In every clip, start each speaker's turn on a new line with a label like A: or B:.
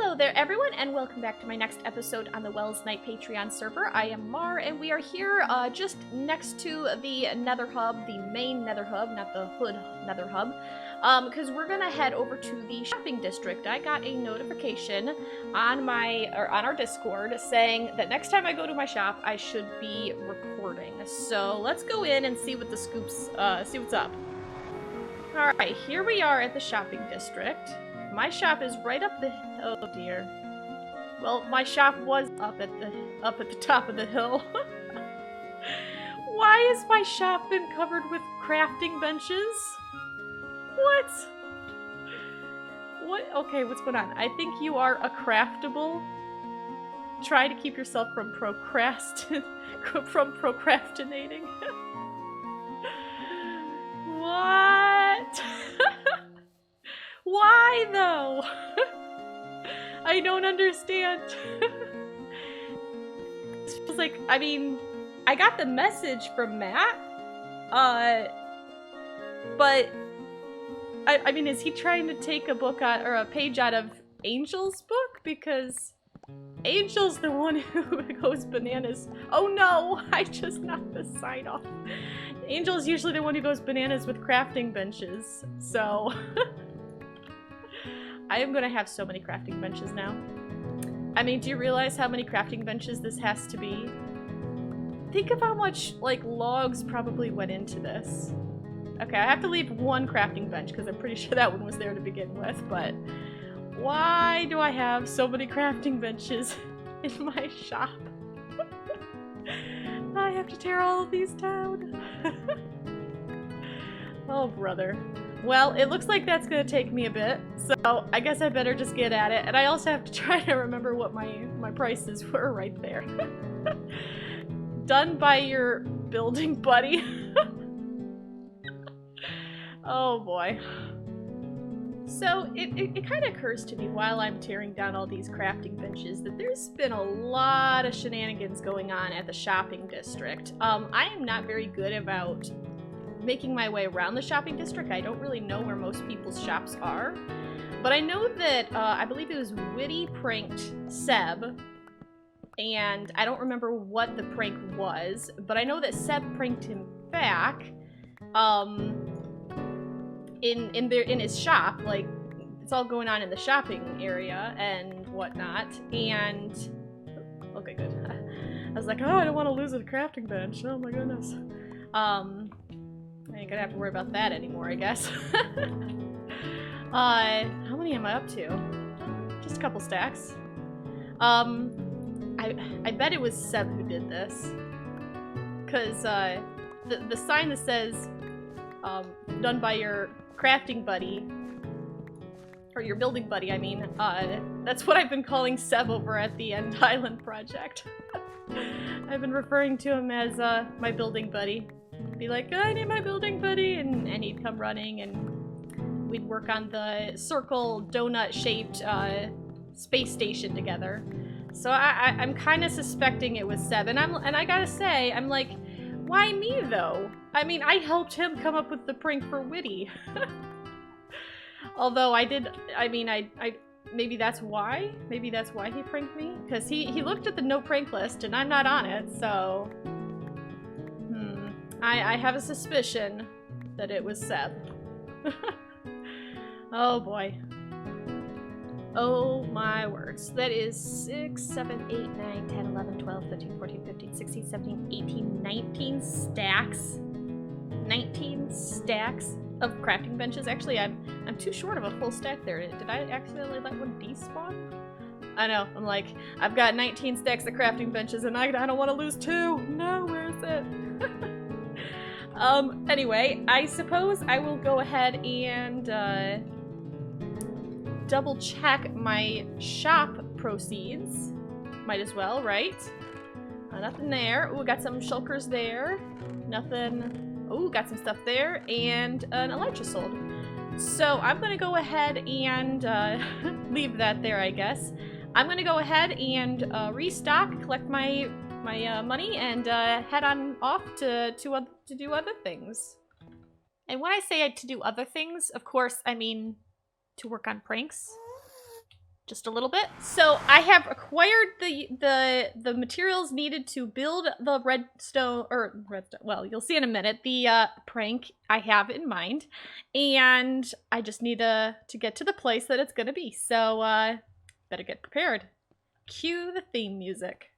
A: Hello there everyone, and welcome back to my next episode on the Welsknight Patreon server. I am Mar, and we are here just next to the Nether Hub, the main Nether Hub, not the Hood Nether Hub, because we're gonna head over to the shopping district. I got a notification on our Discord saying that next time I go to my shop, I should be recording. So let's go in and see what the scoops, see what's up. All right, here we are at the shopping district. My shop is right up the... oh dear. Well, my shop was up at the top of the hill. Why has my shop been covered with crafting benches? What? What? Okay, what's going on? I think you are a craftable. Try to keep yourself from procrastinating. What? Why, though? I don't understand. It feels like, I mean, I got the message from Matt, but, I mean, is he trying to take a book out, or a page out of Angel's book? Because Angel's the one who goes bananas. Oh no, I just knocked the sign off. Angel's usually the one who goes bananas with crafting benches, so... I am gonna have so many crafting benches now. I mean, do you realize how many crafting benches this has to be? Think of how much, like, logs probably went into this. Okay, I have to leave one crafting bench because I'm pretty sure that one was there to begin with, but why do I have so many crafting benches in my shop? I have to tear all of these down. Oh, brother. Well, it looks like that's gonna take me a bit, so I guess I better just get at it. And I also have to try to remember what my prices were right there. Done by your building buddy. Oh boy. So, it kind of occurs to me while I'm tearing down all these crafting benches that there's been a lot of shenanigans going on at the shopping district. I am not very good about making my way around the shopping district. I don't really know where most people's shops are, but I know that I believe it was Witty pranked Seb, and I don't remember what the prank was, but I know that Seb pranked him back in his shop. Like, it's all going on in the shopping area and whatnot, and okay, good. I was like, oh, I don't want to lose a crafting bench. Oh my goodness. I ain't gonna have to worry about that anymore, I guess. How many am I up to? Just a couple stacks. I bet it was Seb who did this. Cause, the sign that says, done by your crafting buddy, or your building buddy, I mean, that's what I've been calling Seb over at the End Island project. I've been referring to him as, my building buddy. Be like, I need my building buddy, and he'd come running, and we'd work on the circle donut-shaped space station together. So I'm kind of suspecting it was Seb, and I gotta say, I'm like, why me though? I mean, I helped him come up with the prank for Witty. Although I maybe that's why. Maybe that's why he pranked me, because he looked at the no prank list, and I'm not on it, so. I have a suspicion that it was Seb. Oh boy. Oh my words. That is 6, 7, 8, 9, 10, 11, 12, 13, 14, 15, 16, 17, 18, 19 stacks. 19 stacks of crafting benches. Actually, I'm too short of a full stack there. Did I accidentally let one despawn? I know. I'm like, I've got 19 stacks of crafting benches and I don't want to lose 2. No, where is it? Anyway, I suppose I will go ahead and, double check my shop proceeds. Might as well, right? Nothing there. Ooh, got some shulkers there. Nothing. Ooh, got some stuff there. And an elytra sold. So I'm gonna go ahead and, leave that there, I guess. I'm gonna go ahead and, restock, collect my money, and head on off to do other things. And when I say to do other things, of course, I mean to work on pranks. just a little bit. So I have acquired the materials needed to build the redstone, well, you'll see in a minute, the prank I have in mind. And I just need to get to the place that it's gonna be. So better get prepared. Cue the theme music.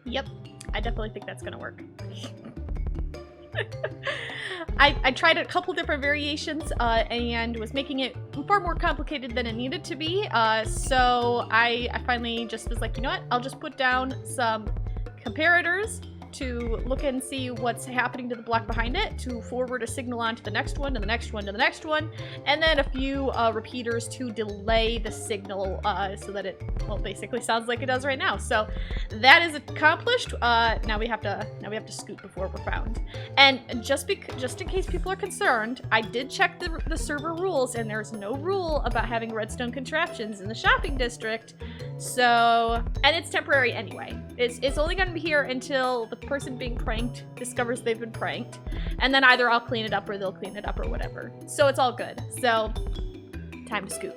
A: Yep, I definitely think that's gonna work. I tried a couple different variations and was making it far more complicated than it needed to be. So I finally just was like, you know what? I'll just put down some comparators to look and see what's happening to the block behind it, to forward a signal on to the next one, to the next one, to the next one, and then a few repeaters to delay the signal so that it, well, basically sounds like it does right now. So that is accomplished. Now we have to scoot before we're found. And just in case people are concerned, I did check the server rules, and there's no rule about having redstone contraptions in the shopping district. So, and it's temporary anyway. It's only going to be here until the person being pranked discovers they've been pranked, and then either I'll clean it up or they'll clean it up or whatever. So it's all good. So, time to scoot.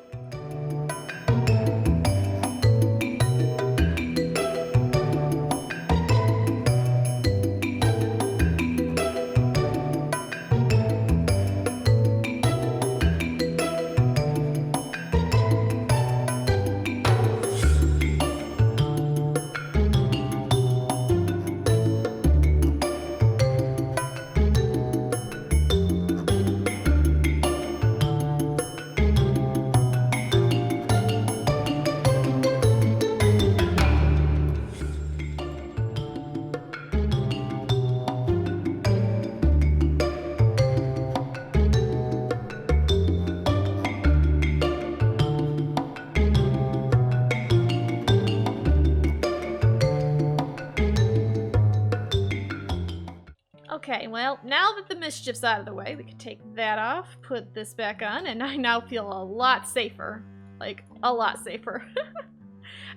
A: Okay, well, now that the Mischief's out of the way, we can take that off, put this back on, and I now feel a lot safer. Like, a lot safer.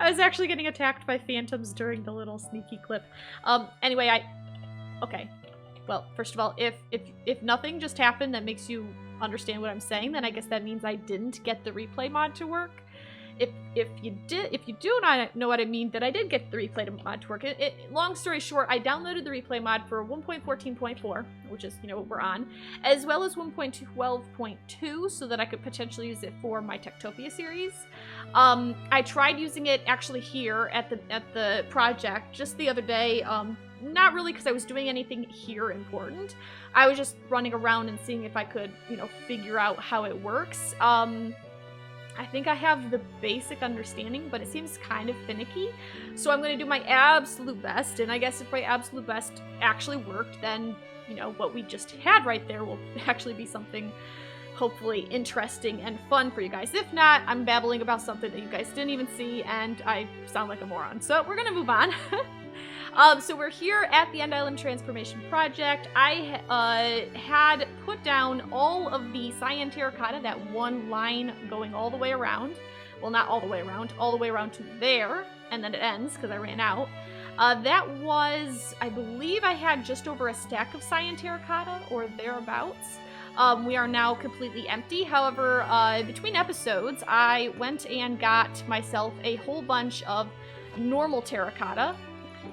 A: I was actually getting attacked by phantoms during the little sneaky clip. Anyway, okay. Well, first of all, if nothing just happened that makes you understand what I'm saying, then I guess that means I didn't get the replay mod to work. If you do not know what I mean, then I did get the replay mod to work. Long story short, I downloaded the replay mod for 1.14.4, which is, you know, what we're on, as well as 1.12.2, so that I could potentially use it for my Techtopia series. I tried using it actually here at the project just the other day. Not really because I was doing anything here important. I was just running around and seeing if I could, you know, figure out how it works. I think I have the basic understanding, but it seems kind of finicky. So I'm going to do my absolute best, and I guess if my absolute best actually worked, then, you know, what we just had right there will actually be something hopefully interesting and fun for you guys. If not, I'm babbling about something that you guys didn't even see, and I sound like a moron. So we're going to move on. So we're here at the End Island Transformation Project. I had put down all of the cyan terracotta, that one line going all the way around. Well, not all the way around to there, and then it ends because I ran out. That was, I believe I had just over a stack of cyan terracotta, or thereabouts. We are now completely empty. However, between episodes, I went and got myself a whole bunch of normal terracotta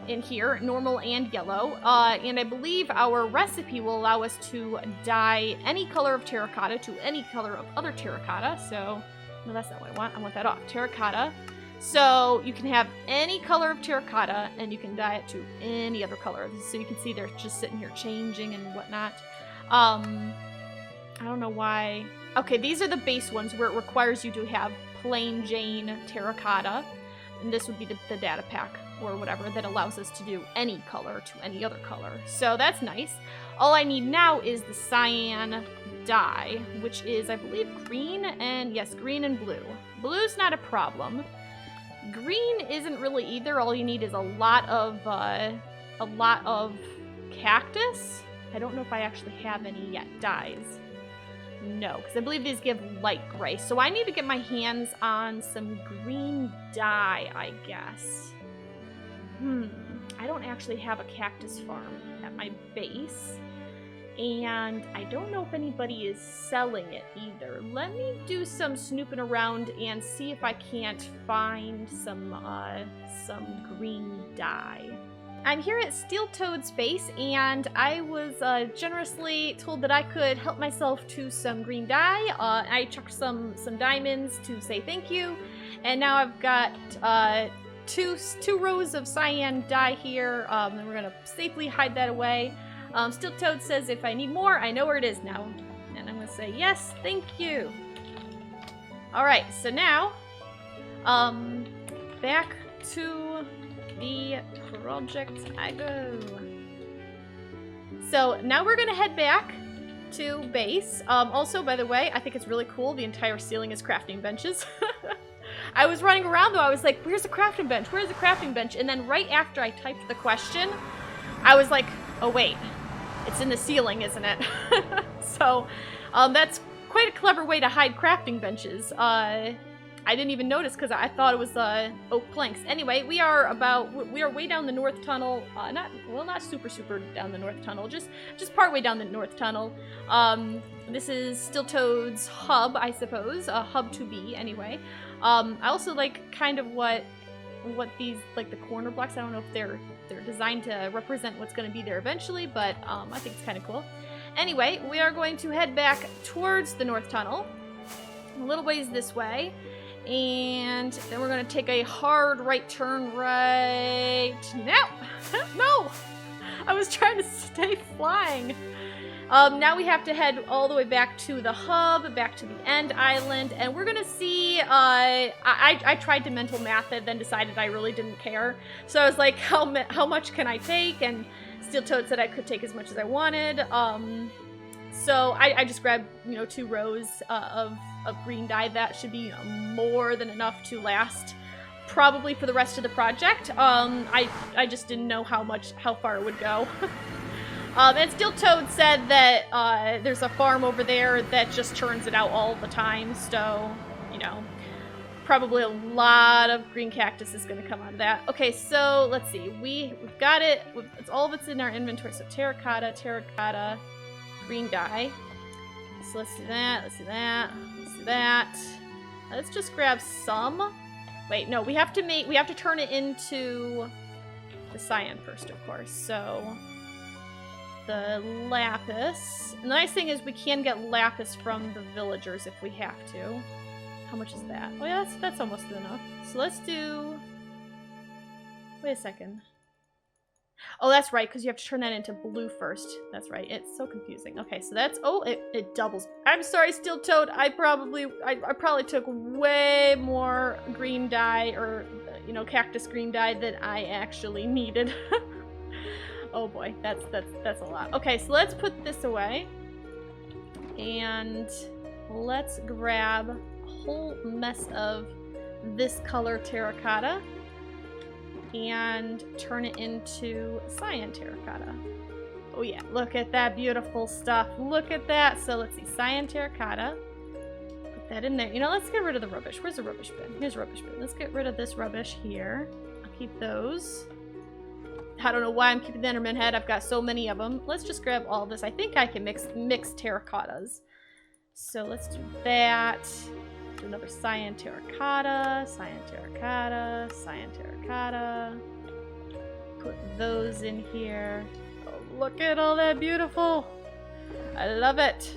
A: in here, normal and yellow, and I believe our recipe will allow us to dye any color of terracotta to any color of other terracotta. So, no, that's not what I want. I want that off. Terracotta. So you can have any color of terracotta, and you can dye it to any other color. So you can see they're just sitting here changing and whatnot. I don't know why. Okay, these are the base ones where it requires you to have plain Jane terracotta, and this would be the data pack or whatever that allows us to do any color to any other color. So that's nice. All I need now is the cyan dye, which is, I believe, green and, yes, green and blue. Blue's not a problem. Green isn't really either. All you need is a lot of cactus. I don't know if I actually have any yet dyes. No, because I believe these give light gray. So I need to get my hands on some green dye, I guess. I don't actually have a cactus farm at my base. And I don't know if anybody is selling it either. Let me do some snooping around and see if I can't find some green dye. I'm here at Steel Toad's base, and I was generously told that I could help myself to some green dye. I chucked some diamonds to say thank you, and now I've got two rows of cyan dye here, and we're gonna safely hide that away. Steel Toad says if I need more, I know where it is now. And I'm gonna say, yes, thank you. Alright, so now, back to the project I go. So now we're gonna head back to base. Also, by the way, I think it's really cool. The entire ceiling is crafting benches. I was running around though, I was like, where's the crafting bench? Where's the crafting bench? And then right after I typed the question, I was like, oh wait. It's in the ceiling, isn't it? So, that's quite a clever way to hide crafting benches. I didn't even notice because I thought it was oak planks. Anyway, we are way down the north tunnel. Not super down the north tunnel. Just partway down the north tunnel. This is Steel Toad's hub, I suppose. A hub to be, anyway. I also like kind of what these, like the corner blocks. I don't know if they're designed to represent what's going to be there eventually, but I think it's kind of cool. Anyway, we are going to head back towards the north tunnel, a little ways this way, and then we're going to take a hard right turn right now. No! I was trying to stay flying. Now we have to head all the way back to the hub, back to the end island, and we're gonna see, I tried to mental math it, then decided I really didn't care. So I was like, how much can I take? And Steel Toad said I could take as much as I wanted. So I just grabbed, 2 rows of green dye. That should be more than enough to last probably for the rest of the project. I just didn't know how far it would go. And Steel Toad said that there's a farm over there that just churns it out all the time, so, probably a lot of green cactus is going to come out of that. Okay, so let's see. We've got it. It's all of it's in our inventory. So terracotta, green dye. So let's do that. Let's do that. Let's just grab some. Wait, no, we have to turn it into the cyan first, of course. So the lapis. And the nice thing is we can get lapis from the villagers if we have to. How much is that? Oh yeah, that's almost enough. So let's do... Wait a second. Oh, that's right, because you have to turn that into blue first. That's right. It's so confusing. Okay, so that's... Oh, it doubles. I'm sorry, Steel Toad. I probably took way more green dye or, cactus green dye than I actually needed. Oh boy, that's a lot. Okay, so let's put this away. And let's grab a whole mess of this color terracotta. and turn it into cyan terracotta. Oh yeah, look at that beautiful stuff. Look at that. So let's see, cyan terracotta. Put that in there. You know, let's get rid of the rubbish. Where's the rubbish bin? Here's the rubbish bin. Let's get rid of this rubbish here. I'll keep those. I don't know why I'm keeping the Enderman head. I've got so many of them. Let's just grab all this. I think I can mix terracottas. So let's do that. Do another cyan terracotta, cyan terracotta, cyan terracotta. Put those in here. Oh, look at all that beautiful. I love it.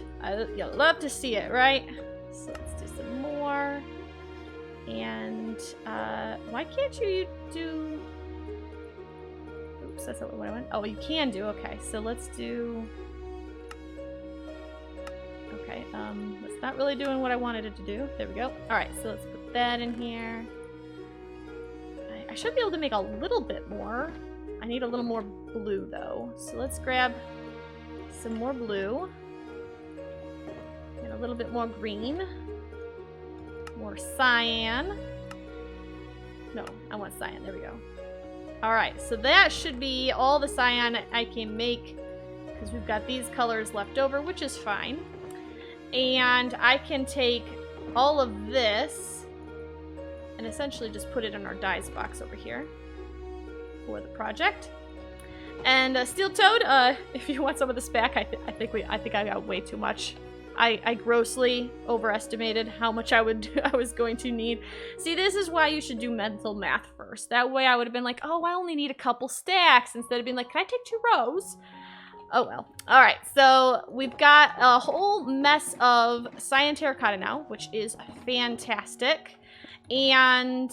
A: You'll love to see it, right? So let's do some more. And why can't you do... Oops, that's not what I want. Oh, you can do. Okay, so let's do... Okay, that's not really doing what I wanted it to do. There we go. Alright, so let's put that in here. I should be able to make a little bit more. I need a little more blue, though. So let's grab some more blue. And a little bit more green. More cyan. No, I want cyan. There we go. Alright, so that should be all the cyan I can make, because we've got these colors left over, which is fine. And I can take all of this and essentially just put it in our dyes box over here for the project. And Steel Toad, if you want some of this back, I think I got way too much. I grossly overestimated how much I was going to need. See, this is why you should do mental math first. That way I would have been like, oh, I only need a couple stacks, instead of being like, can I take 2 rows? Oh well. Alright, so we've got a whole mess of cyan terracotta now, which is fantastic. And,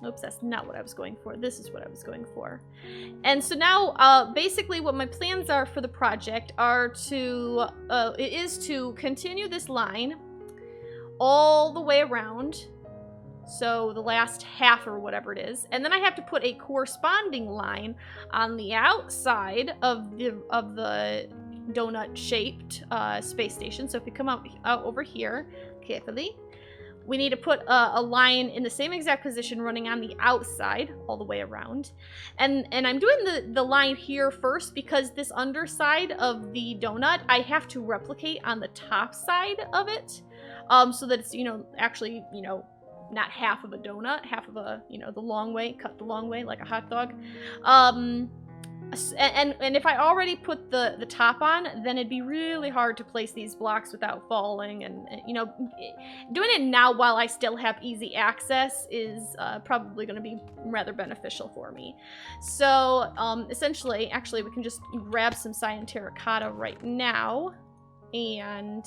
A: oops, that's not what I was going for. This is what I was going for. And so now, basically what my plans are for the project are to, is to continue this line all the way around. So the last half or whatever it is. And then I have to put a corresponding line on the outside of the donut-shaped space station. So if you come out over here carefully, we need to put a line in the same exact position running on the outside all the way around. And I'm doing the line here first because this underside of the donut I have to replicate on the top side of it. So that it's, actually, not half of a donut, half of a, the long way, cut the long way like a hot dog. And if I already put the top on, then it'd be really hard to place these blocks without falling. And doing it now while I still have easy access is probably going to be rather beneficial for me. So essentially, actually, we can just grab some cyan terracotta right now and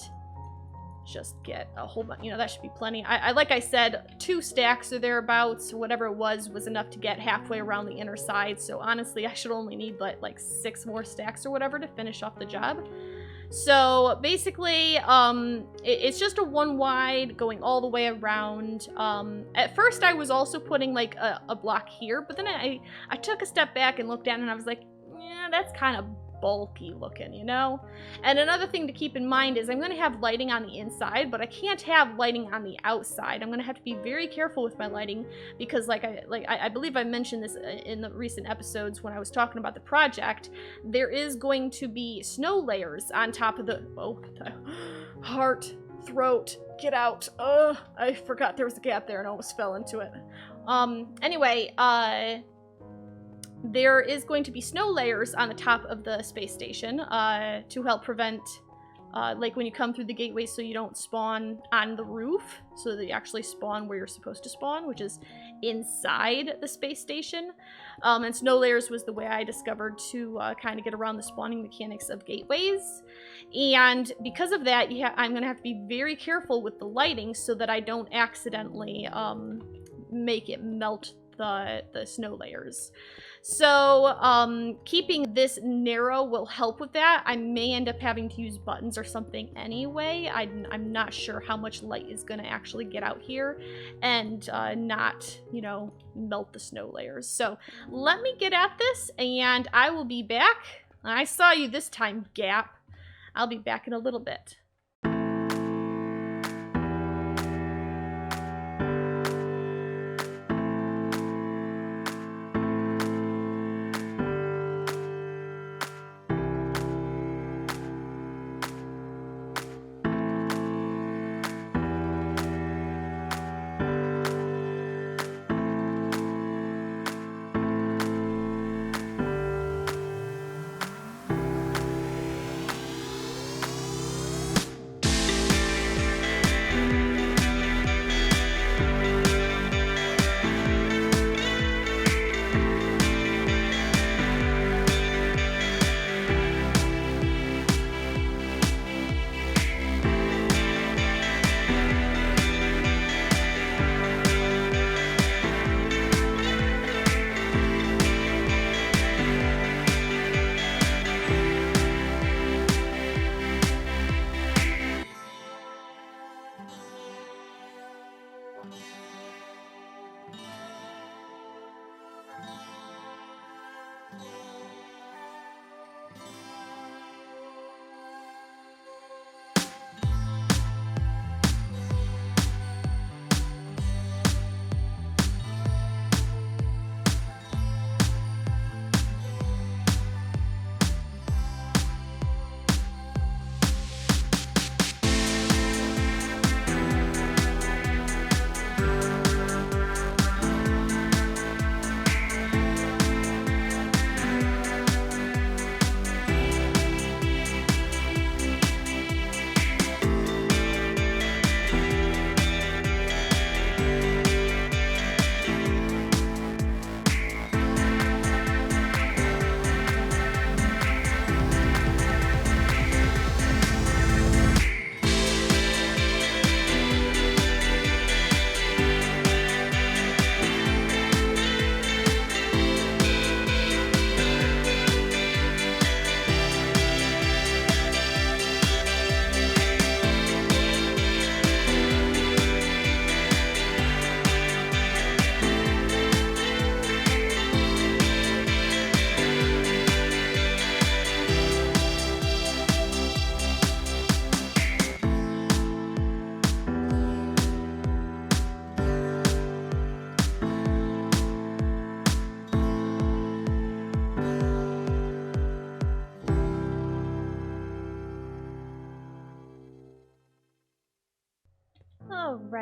A: just get a whole bunch. That should be plenty. I like I said, 2 stacks or thereabouts, whatever it was enough to get halfway around the inner side. So honestly, I should only need like 6 more stacks or whatever to finish off the job. So basically, it's just a 1 wide going all the way around. At first I was also putting like a block here, but then I took a step back and looked at it and I was like, yeah, that's kind of bulky looking, And another thing to keep in mind is I'm going to have lighting on the inside, but I can't have lighting on the outside. I'm going to have to be very careful with my lighting because I believe I mentioned this in the recent episodes when I was talking about the project. There is going to be snow layers on top of the heart, throat, get out. I forgot there was a gap there and almost fell into it. Anyway, there is going to be snow layers on the top of the space station to help prevent, like when you come through the gateway so you don't spawn on the roof, so that you actually spawn where you're supposed to spawn, which is inside the space station. And snow layers was the way I discovered to kind of get around the spawning mechanics of gateways. And because of that, I'm going to have to be very careful with the lighting so that I don't accidentally make it melt the snow layers. So keeping this narrow will help with that. I may end up having to use buttons or something anyway. I'm not sure how much light is going to actually get out here and not, melt the snow layers. So let me get at this and I will be back. I saw you this time, Gap. I'll be back in a little bit.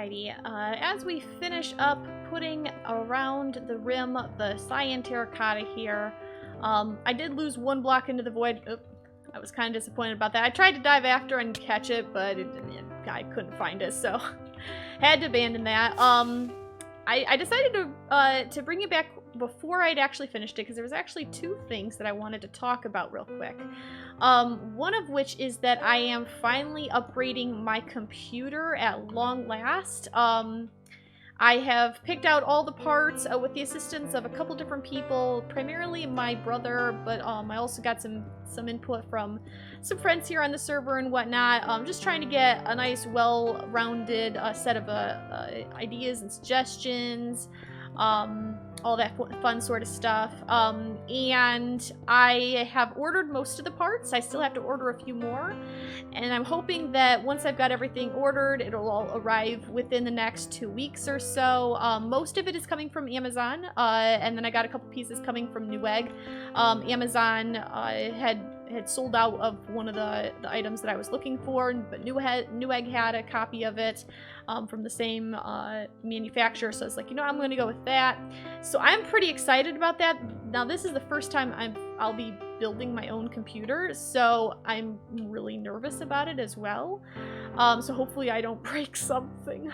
A: Alrighty, as we finish up putting around the rim the cyan terracotta here, I did lose one block into the void. Oop, I was kind of disappointed about that. I tried to dive after and catch it, but I couldn't find it, so had to abandon that. I decided to bring it back before I'd actually finished it, because there was actually two things that I wanted to talk about real quick. One of which is that I am finally upgrading my computer at long last. I have picked out all the parts with the assistance of a couple different people, primarily my brother, but I also got some input from some friends here on the server and whatnot. Just trying to get a nice, well-rounded set of ideas and suggestions, all that fun sort of stuff. And I have ordered most of the parts. I still have to order a few more, and I'm hoping that once I've got everything ordered, it'll all arrive within the next 2 weeks or so. Most of it is coming from Amazon, and then I got a couple pieces coming from Newegg. Amazon had sold out of one of the items that I was looking for, but Newegg had a copy of it from the same manufacturer, so I was like, you know, I'm going to go with that. So I'm pretty excited about that. Now, this is the first time I'll be building my own computer, so I'm really nervous about it as well. So hopefully I don't break something.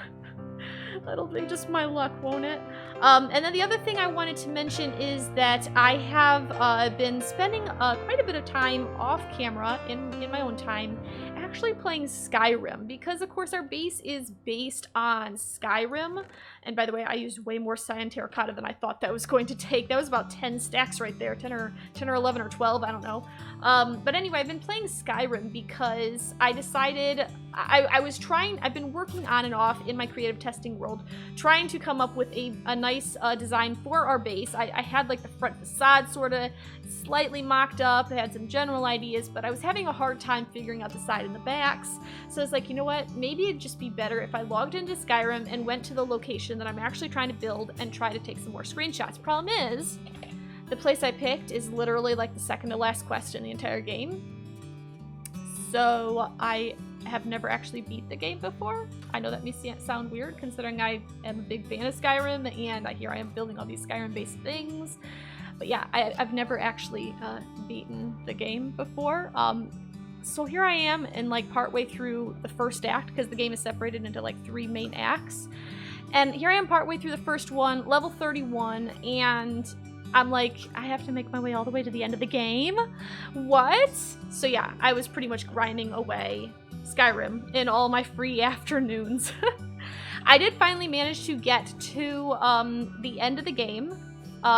A: That'll be just my luck, won't it? And then the other thing I wanted to mention is that I have been spending quite a bit of time off camera in my own time actually playing Skyrim, because of course our base is based on Skyrim. And by the way, I used way more cyan terracotta than I thought that was going to take. That was about 10 stacks right there, 10 or 11 or 12, I don't know. But anyway, I've been playing Skyrim because I decided I've been working on and off in my creative testing world, trying to come up with a nice design for our base. I had like the front facade sort of slightly mocked up. I had some general ideas, but I was having a hard time figuring out the side and the backs. So I was like, you know what, maybe it'd just be better if I logged into Skyrim and went to the location that I'm actually trying to build and try to take some more screenshots. Problem is, the place I picked is literally like the second to last quest in the entire game. So I have never actually beat the game before. I know that may sound weird considering I am a big fan of Skyrim, and here I am building all these Skyrim-based things. But yeah, I've never actually beaten the game before. So here I am in like partway through the first act, because the game is separated into like 3 main acts. And here I am partway through the first one, level 31, and I'm like, I have to make my way all the way to the end of the game? What? So yeah, I was pretty much grinding away Skyrim in all my free afternoons. I did finally manage to get to the end of the game.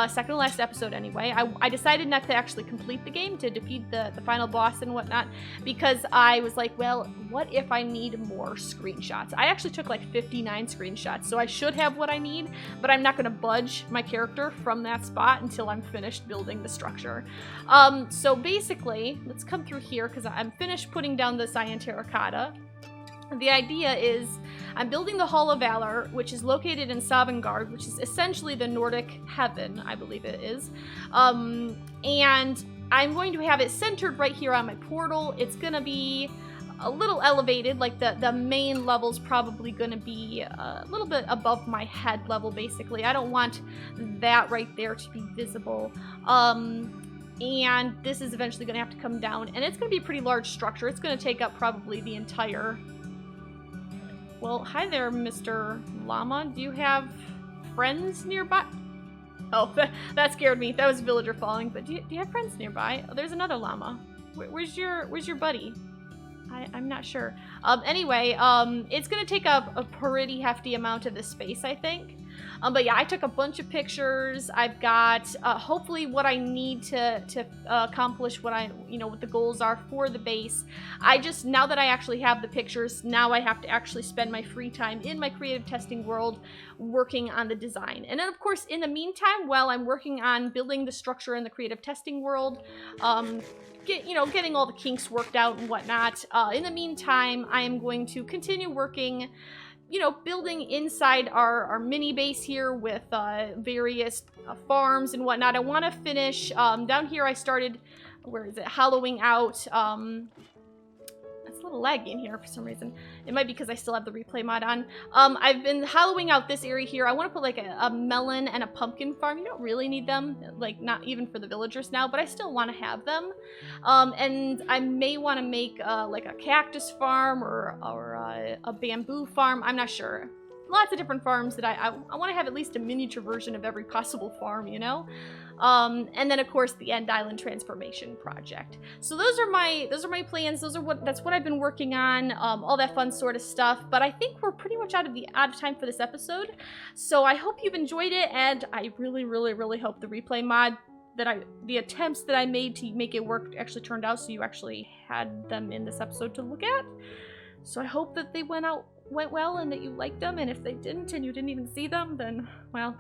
A: Second to last episode anyway. I decided not to actually complete the game, to defeat the final boss and whatnot, because I was like, well, what if I need more screenshots? I actually took like 59 screenshots, so I should have what I need, but I'm not going to budge my character from that spot until I'm finished building the structure. So basically, let's come through here, because I'm finished putting down the cyan terracotta. The idea is I'm building the Hall of Valor, which is located in Sovngarde, which is essentially the Nordic heaven, I believe it is. And I'm going to have it centered right here on my portal. It's going to be a little elevated, like the main level's probably going to be a little bit above my head level, basically. I don't want that right there to be visible. And this is eventually going to have to come down, and it's going to be a pretty large structure. It's going to take up probably the entire... Well, hi there, Mr. Llama. Do you have friends nearby? Oh, that scared me. That was a villager falling. But do you have friends nearby? Oh, there's another llama. Where's your buddy? I'm not sure. Anyway, it's gonna take up a pretty hefty amount of this space, I think. But yeah, I took a bunch of pictures. I've got hopefully what I need to accomplish what what the goals are for the base. Now that I actually have the pictures, now I have to actually spend my free time in my creative testing world working on the design. And then of course, in the meantime, while I'm working on building the structure in the creative testing world, getting all the kinks worked out and whatnot, in the meantime, I am going to continue working, building inside our mini base here with various farms and whatnot. I want to finish, down here I started, hollowing out It's a little laggy in here for some reason. It might be because I still have the replay mod on. I've been hollowing out this area here. I want to put like a melon and a pumpkin farm. You don't really need them, like not even for the villagers now, but I still want to have them. And I may want to make like a cactus farm or a bamboo farm. I'm not sure. Lots of different farms that I want to have at least a miniature version of every possible farm, you know? And then of course the End Island Transformation project. So those are my plans. That's what I've been working on, all that fun sort of stuff. But I think we're pretty much out of time for this episode. So I hope you've enjoyed it, and I really, really, really hope the replay mod the attempts that I made to make it work actually turned out so you actually had them in this episode to look at. So I hope that they went well and that you liked them, and if they didn't and you didn't even see them, then, well,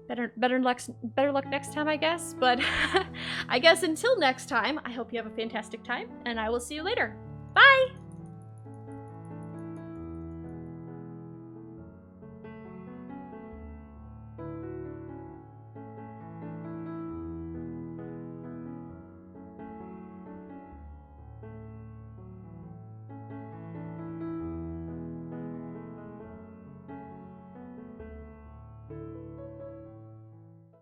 A: better luck next time, I guess. But I guess until next time, I hope you have a fantastic time, and I will see you later. Bye!